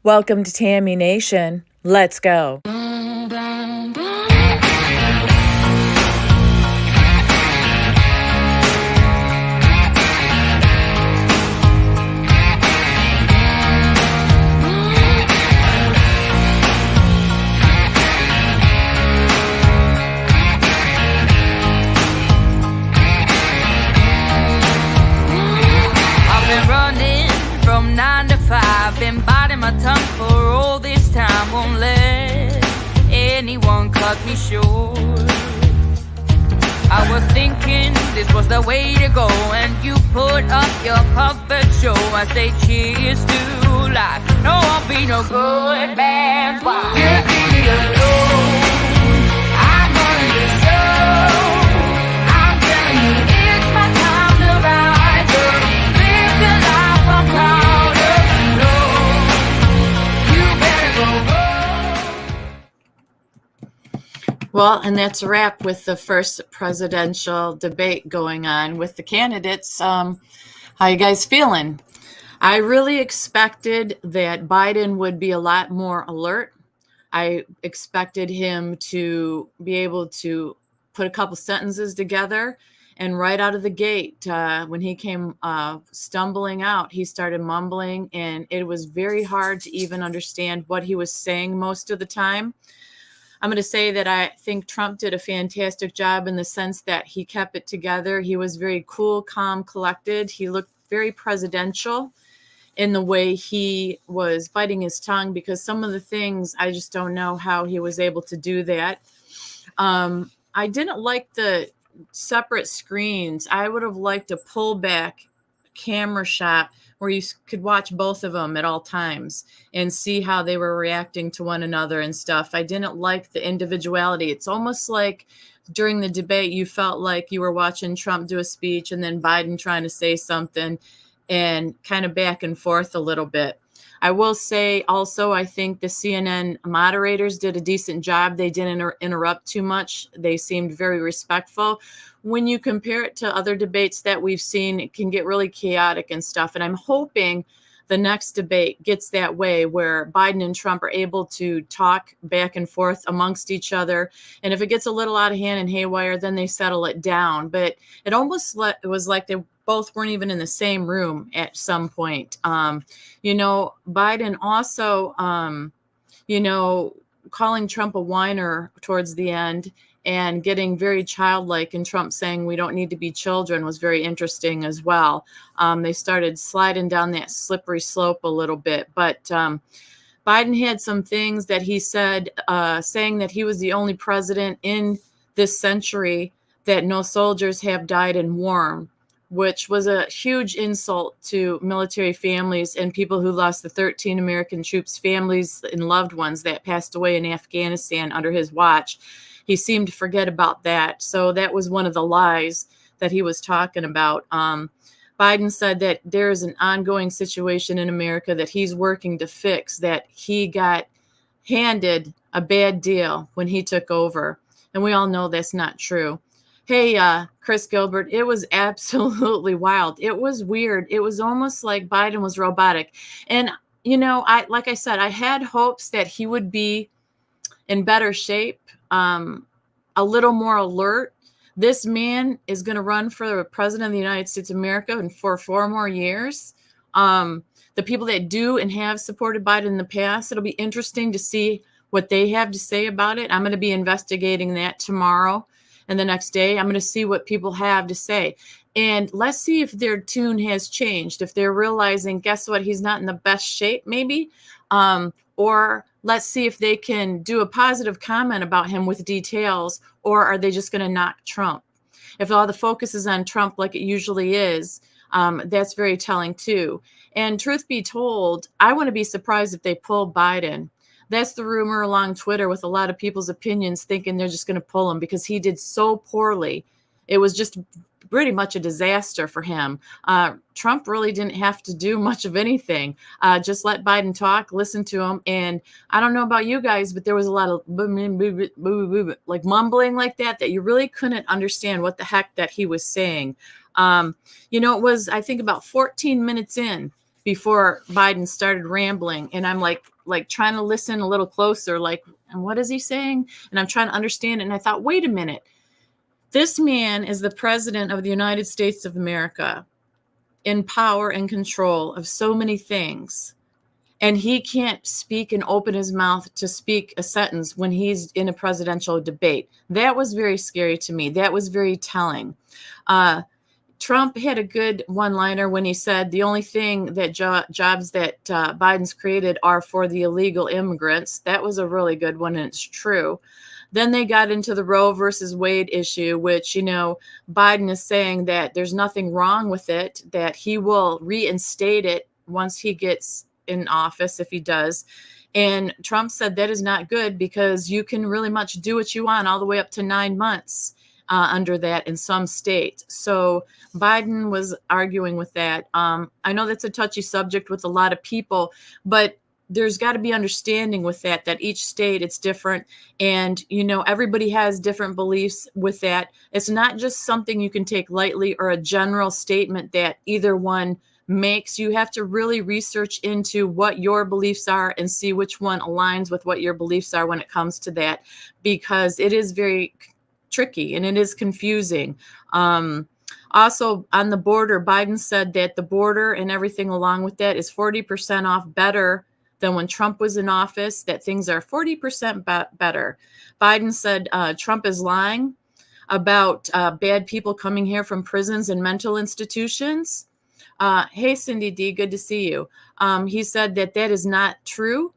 Welcome to Tammy Nation. Let's go. From 9 to 5, been biting my tongue for all this time. Won't let anyone cut me short. I was thinking this was the way to go, and you put up your puppet show. I say cheers to life. No, I'll be no good man's wife. Just leave me alone. I'm running the show. I'm telling you, it's my time to rise up. Live the life I'm proud. Well, and that's a wrap with the first presidential debate going on with the candidates. How you guys feeling? I really expected that Biden would be a lot more alert. I expected him to be able to put a couple sentences together, and right out of the gate, when he came stumbling out, he started mumbling, and it was very hard to even understand what he was saying most of the time. I'm going to say that I think Trump did a fantastic job in the sense that he kept it together. He was very cool, calm, collected. He looked very presidential in the way he was biting his tongue, because some of the things, I just don't know how he was able to do that. I didn't like the separate screens. I would have liked a pullback camera shot where you could watch both of them at all times and see how they were reacting to one another and stuff. I didn't like the individuality. It's almost like during the debate, you felt like you were watching Trump do a speech and then Biden trying to say something, and kind of back and forth a little bit. I will say also, I think the CNN moderators did a decent job. They didn't interrupt too much. They seemed very respectful. When you compare it to other debates that we've seen, it can get really chaotic and stuff. And I'm hoping the next debate gets that way, where Biden and Trump are able to talk back and forth amongst each other. And if it gets a little out of hand and haywire, then they settle it down. But it almost was like they both weren't even in the same room at some point. Biden also, calling Trump a whiner towards the end and getting very childlike, and Trump saying we don't need to be children was very interesting as well. They started sliding down that slippery slope a little bit. But Biden had some things that he said, saying that he was the only president in this century that no soldiers have died in war, which was a huge insult to military families and people who lost the 13 American troops' families and loved ones that passed away in Afghanistan under his watch. He seemed to forget about that. So that was one of the lies that he was talking about. Biden said that there is an ongoing situation in America that he's working to fix, that he got handed a bad deal when he took over. And we all know that's not true. Hey, Chris Gilbert, it was absolutely wild. It was weird. It was almost like Biden was robotic. And, like I said, I had hopes that he would be in better shape, a little more alert. This man is going to run for president of the United States of America and for 4 more years. The people that do and have supported Biden in the past, it'll be interesting to see what they have to say about it. I'm going to be investigating that tomorrow and the next day. I'm going to see what people have to say. And let's see if their tune has changed, if they're realizing, guess what, he's not in the best shape maybe. Or let's see if they can do a positive comment about him with details, or are they just going to knock Trump? If all the focus is on Trump like it usually is, that's very telling too. And truth be told, I wouldn't be surprised if they pull Biden. That's the rumor along Twitter, with a lot of people's opinions thinking they're just going to pull him because he did so poorly. It was just pretty much a disaster for him. Trump really didn't have to do much of anything. Just let Biden talk, listen to him. And I don't know about you guys, but there was a lot of like mumbling like that you really couldn't understand what the heck that he was saying. It was, I think, about 14 minutes in before Biden started rambling. And I'm like, like trying to listen a little closer, like, and what is he saying? And I'm trying to understand it. And I thought, wait a minute. This man is the president of the United States of America, in power and control of so many things. And he can't speak and open his mouth to speak a sentence when he's in a presidential debate. That was very scary to me. That was very telling. Trump had a good one-liner when he said the only thing that jobs that Biden's created are for the illegal immigrants. That was a really good one, and it's true. Then they got into the Roe versus Wade issue, which, Biden is saying that there's nothing wrong with it, that he will reinstate it once he gets in office, if he does. And Trump said that is not good because you can really much do what you want all the way up to 9 months under that in some states. So Biden was arguing with that. I know that's a touchy subject with a lot of people, but there's got to be understanding with that each state, it's different. And, everybody has different beliefs with that. It's not just something you can take lightly or a general statement that either one makes. You have to really research into what your beliefs are and see which one aligns with what your beliefs are when it comes to that, because it is very tricky and it is confusing. Also on the border, Biden said that the border and everything along with that is 40% off better than when Trump was in office, that things are 40% better. Biden said Trump is lying about bad people coming here from prisons and mental institutions. Hey, Cindy D, good to see you. He said that is not true.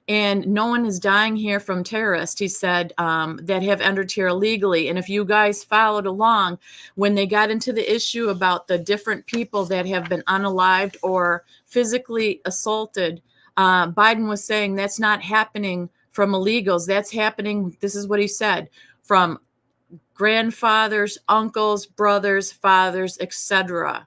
And no one is dying here from terrorists, he said, that have entered here illegally. And if you guys followed along, when they got into the issue about the different people that have been unalived or physically assaulted, Biden was saying that's not happening from illegals. That's happening, this is what he said, from grandfathers, uncles, brothers, fathers, etc.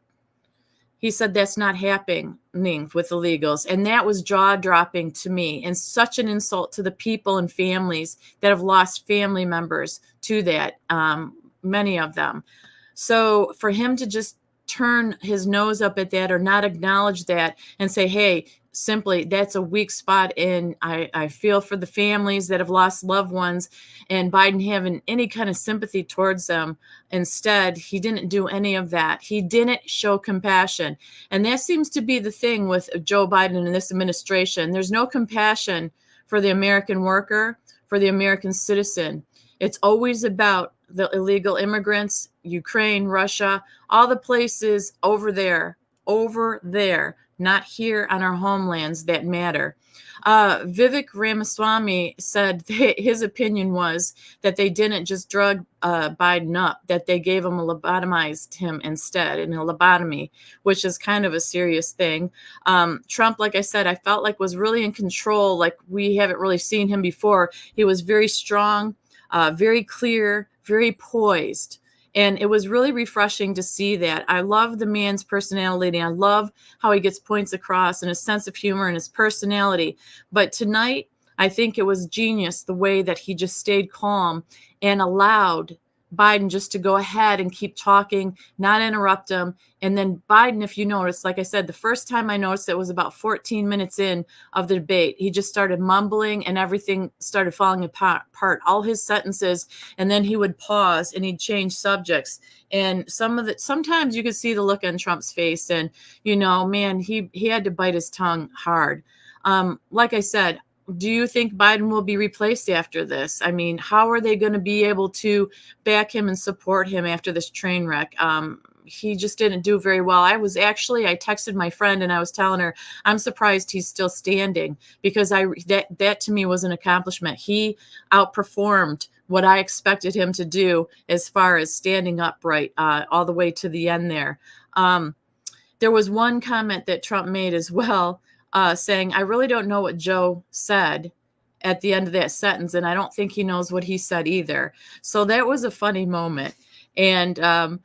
He said that's not happening with illegals. And that was jaw-dropping to me and such an insult to the people and families that have lost family members to that, many of them. So for him to just turn his nose up at that or not acknowledge that and say, hey, simply that's a weak spot, and I feel for the families that have lost loved ones, and Biden having any kind of sympathy towards them. Instead, he didn't do any of that. He didn't show compassion. And that seems to be the thing with Joe Biden and this administration. There's no compassion for the American worker, for the American citizen. It's always about the illegal immigrants, Ukraine, Russia, all the places over there, not here on our homelands that matter. Vivek Ramaswamy said his opinion was that they didn't just drug Biden up, that they gave him lobotomized him instead, in a lobotomy, which is kind of a serious thing. Trump, like I said, I felt like was really in control, like we haven't really seen him before. He was very strong, very clear, very poised. And it was really refreshing to see that. I love the man's personality. I love how he gets points across and his sense of humor and his personality. But tonight, I think it was genius the way that he just stayed calm and allowed Biden just to go ahead and keep talking, not interrupt him. And then Biden, if you notice, like I said, the first time I noticed it was about 14 minutes in of the debate. He just started mumbling and everything started falling apart, all his sentences. And then he would pause and he'd change subjects. And sometimes you could see the look on Trump's face and, man, he had to bite his tongue hard. Like I said, do you think Biden will be replaced after this? I mean, how are they going to be able to back him and support him after this train wreck? He just didn't do very well. I texted my friend and I was telling her, I'm surprised he's still standing, because that to me was an accomplishment. He outperformed what I expected him to do as far as standing upright all the way to the end there. There was one comment that Trump made as well, saying, I really don't know what Joe said at the end of that sentence, and I don't think he knows what he said either. So that was a funny moment. And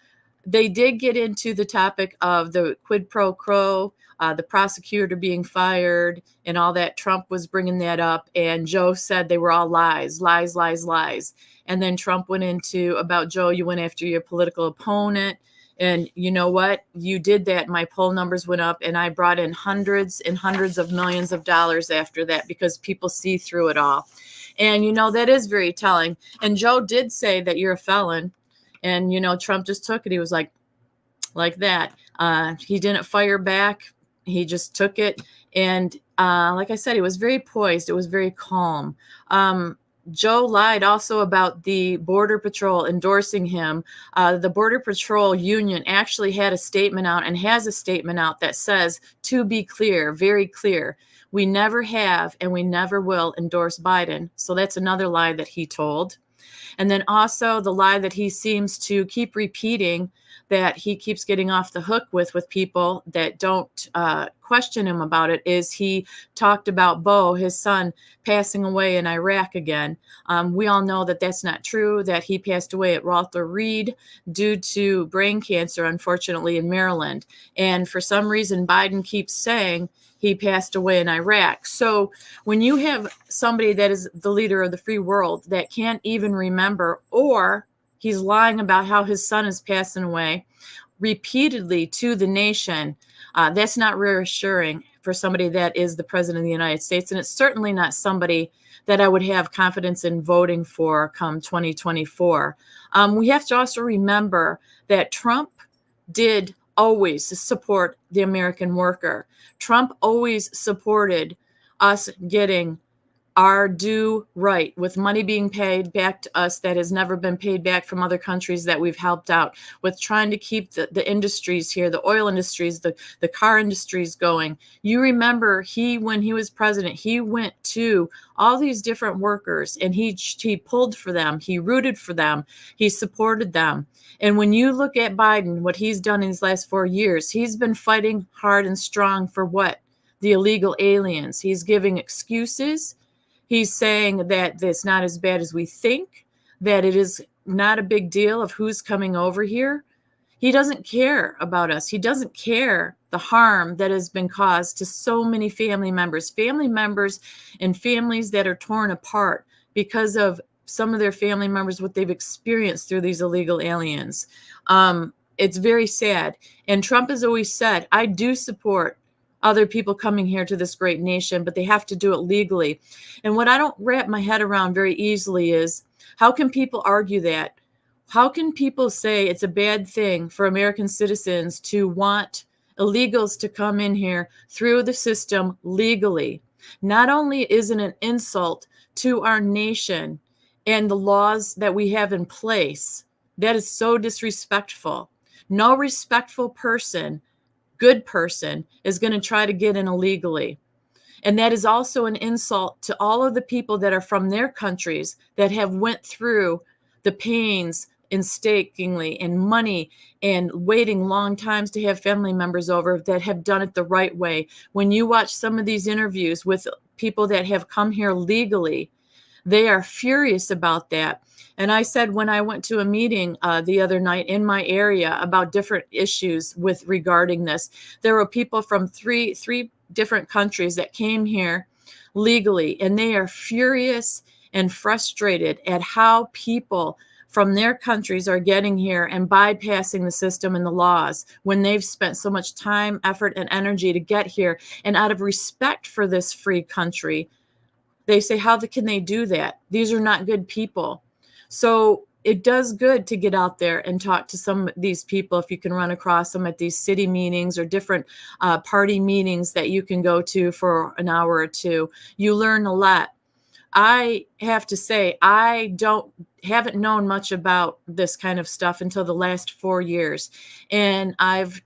they did get into the topic of the quid pro quo, the prosecutor being fired and all that. Trump was bringing that up, and Joe said they were all lies. And then Trump went into about, Joe, you went after your political opponent. And you know what? You did that. My poll numbers went up, and I brought in hundreds and hundreds of millions of dollars after that because people see through it all. And, that is very telling. And Joe did say that you're a felon. And, Trump just took it. He was like that. He didn't fire back. He just took it. And like I said, he was very poised. It was very calm. Joe lied also about the Border Patrol endorsing him. The Border Patrol Union actually had a statement out and has a statement out that says, to be clear, very clear, we never have and we never will endorse Biden. So that's another lie that he told. And then also the lie that he seems to keep repeating, that he keeps getting off the hook with people that don't question him about it, is he talked about Bo, his son, passing away in Iraq again. We all know that that's not true, that he passed away at Walter Reed due to brain cancer, unfortunately, in Maryland. And for some reason, Biden keeps saying he passed away in Iraq. So when you have somebody that is the leader of the free world that can't even remember, or he's lying about how his son is passing away repeatedly to the nation, that's not reassuring for somebody that is the president of the United States. And it's certainly not somebody that I would have confidence in voting for come 2024. We have to also remember that Trump did always support the American worker. Trump always supported us getting our due right, with money being paid back to us that has never been paid back from other countries that we've helped out, with trying to keep the industries here, the oil industries, the car industries going. You remember when he was president, he went to all these different workers and he pulled for them, he rooted for them, he supported them. And when you look at Biden, what he's done in these last 4 years, he's been fighting hard and strong for what? The illegal aliens. He's giving excuses. He's saying that it's not as bad as we think, that it is not a big deal of who's coming over here. He doesn't care about us. He doesn't care the harm that has been caused to so many family members and families that are torn apart because of some of their family members, what they've experienced through these illegal aliens. It's very sad. And Trump has always said, I do support other people coming here to this great nation, but they have to do it legally. And what I don't wrap my head around very easily is, how can people argue that? How can people say it's a bad thing for American citizens to want illegals to come in here through the system legally? Not only is it an insult to our nation and the laws that we have in place, that is so disrespectful. No respectful person, good person, is going to try to get in illegally. And that is also an insult to all of the people that are from their countries that have went through the pains painstakingly and money and waiting long times to have family members over, that have done it the right way. When you watch some of these interviews with people that have come here legally, they are furious about that. And I said, when I went to a meeting the other night in my area about different issues regarding this, there were people from three different countries that came here legally, and they are furious and frustrated at how people from their countries are getting here and bypassing the system and the laws when they've spent so much time, effort, and energy to get here. And out of respect for this free country, they say, how can they do that? These are not good people. So it does good to get out there and talk to some of these people if you can run across them at these city meetings or different party meetings that you can go to for an hour or two. You learn a lot. I have to say, I haven't known much about this kind of stuff until the last 4 years. And I've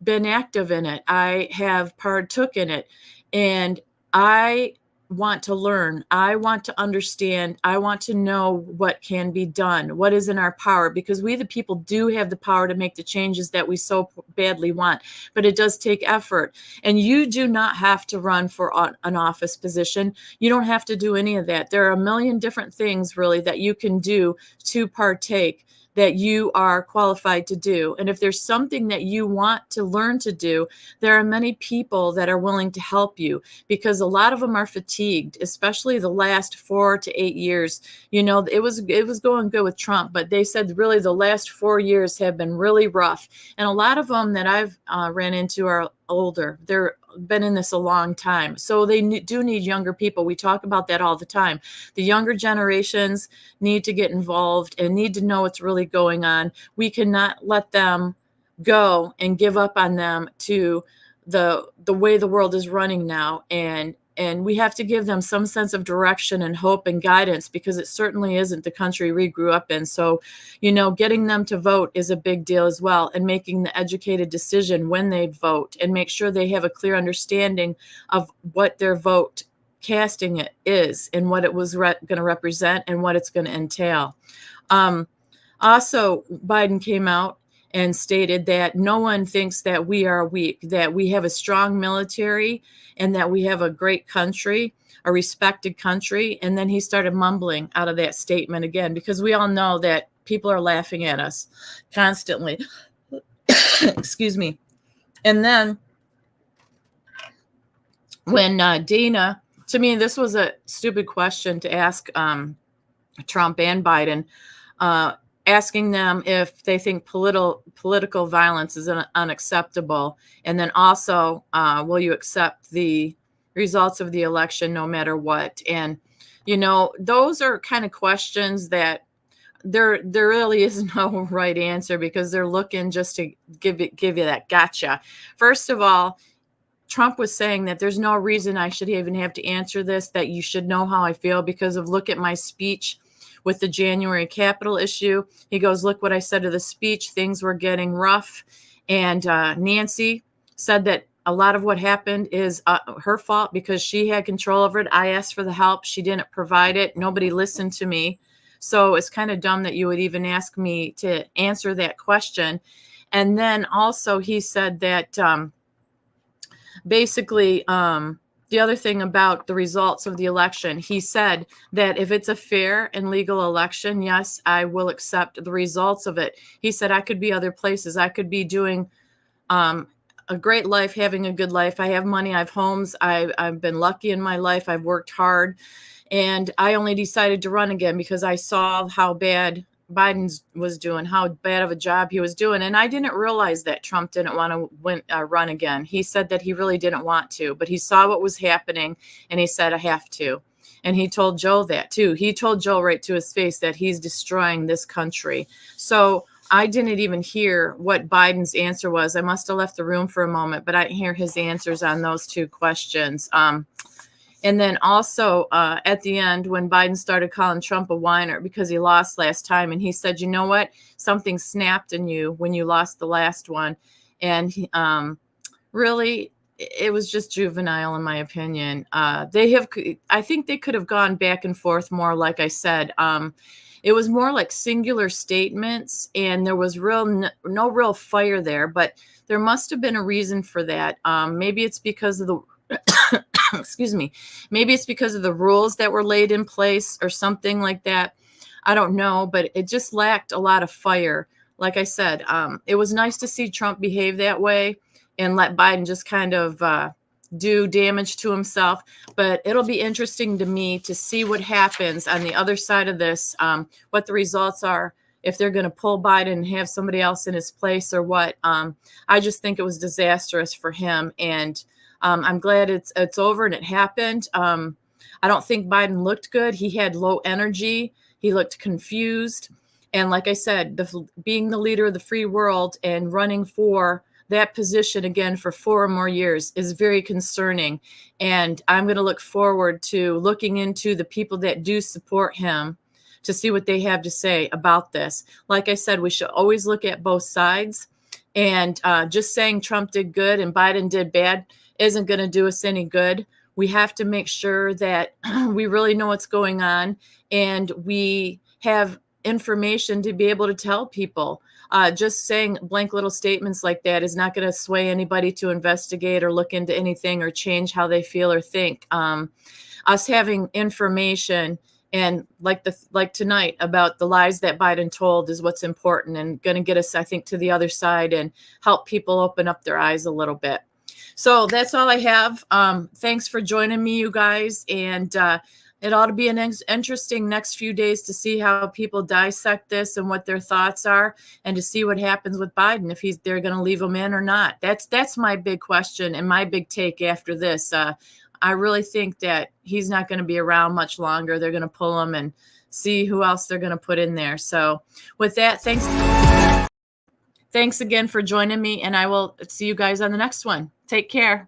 been active in it. I have partook in it. And I want to learn. I want to understand. I want to know what can be done, what is in our power, because we, the people, do have the power to make the changes that we so badly want. But it does take effort. And you do not have to run for an office position. You don't have to do any of that. There are a million different things, really, that you can do to partake. that you are qualified to do. And if there's something that you want to learn to do, there are many people that are willing to help you, because a lot of them are fatigued, especially the last 4 to 8 years. It was going good with Trump, but they said really the last 4 years have been really rough. And a lot of them that I've ran into are older. They're been in this a long time. So they do need younger people. We talk about that all the time. The younger generations need to get involved and need to know what's really going on. We cannot let them go and give up on them to the way the world is running now. And we have to give them some sense of direction and hope and guidance, because it certainly isn't the country we grew up in. So, getting them to vote is a big deal as well, and making the educated decision when they vote, and make sure they have a clear understanding of what their vote casting it is, and what it was going to represent, and what it's going to entail. Also, Biden came out and stated that no one thinks that we are weak, that we have a strong military, and that we have a great country, a respected country. And then he started mumbling out of that statement again, because we all know that people are laughing at us constantly. Excuse me. And then when Dana, to me, this was a stupid question to ask Trump and Biden, asking them if they think political violence is unacceptable. And then also, will you accept the results of the election no matter what? And, those are kind of questions that there really is no right answer, because they're looking just to give you that gotcha. First of all, Trump was saying that there's no reason I should even have to answer this, that you should know how I feel because of look at my speech with the January Capitol issue. He goes, look what I said to the speech. Things were getting rough. And Nancy said that a lot of what happened is her fault, because she had control over it. I asked for the help. She didn't provide it. Nobody listened to me. So it's kind of dumb that you would even ask me to answer that question. And then also he said that basically, the other thing about the results of the election, he said that if it's a fair and legal election, yes, I will accept the results of it. He said I could be other places. I could be doing a great life, having a good life. I have money. I have homes. I've been lucky in my life. I've worked hard. And I only decided to run again because I saw how bad Biden was doing, how bad of a job he was doing. And I didn't realize that Trump didn't want to run again. He said that he really didn't want to, but he saw what was happening and he said, I have to. And he told Joe that too. He told Joe right to his face that he's destroying this country. So I didn't even hear what Biden's answer was. I must have left the room for a moment, but I didn't hear his answers on those two questions. And then also at the end, when Biden started calling Trump a whiner because he lost last time, and he said, you know what, something snapped in you when you lost the last one. And he, really, it was just juvenile, in my opinion. I think they could have gone back and forth more, like I said. It was more like singular statements, and there was no real fire there, but there must have been a reason for that. Maybe it's because of the excuse me. Maybe it's because of the rules that were laid in place or something like that. I don't know, but it just lacked a lot of fire. Like I said, it was nice to see Trump behave that way and let Biden just kind of do damage to himself. But it'll be interesting to me to see what happens on the other side of this, what the results are, if they're going to pull Biden and have somebody else in his place or what. I just think it was disastrous for him. And I'm glad it's over and it happened. I don't think Biden looked good. He had low energy. He looked confused. And like I said, being the leader of the free world and running for that position again for 4 or more years is very concerning. And I'm going to look forward to looking into the people that do support him to see what they have to say about this. Like I said, we should always look at both sides. And just saying Trump did good and Biden did bad isn't going to do us any good. We have to make sure that we really know what's going on and we have information to be able to tell people. Just saying blank little statements like that is not going to sway anybody to investigate or look into anything or change how they feel or think. Us having information And like tonight about the lies that Biden told is what's important and going to get us, I think, to the other side and help people open up their eyes a little bit. So that's all I have. Thanks for joining me, you guys. And it ought to be an interesting next few days to see how people dissect this and what their thoughts are, and to see what happens with Biden, if they're going to leave him in or not. That's my big question and my big take after this. I really think that he's not going to be around much longer. They're going to pull him and see who else they're going to put in there. So with that, thanks again for joining me, and I will see you guys on the next one. Take care.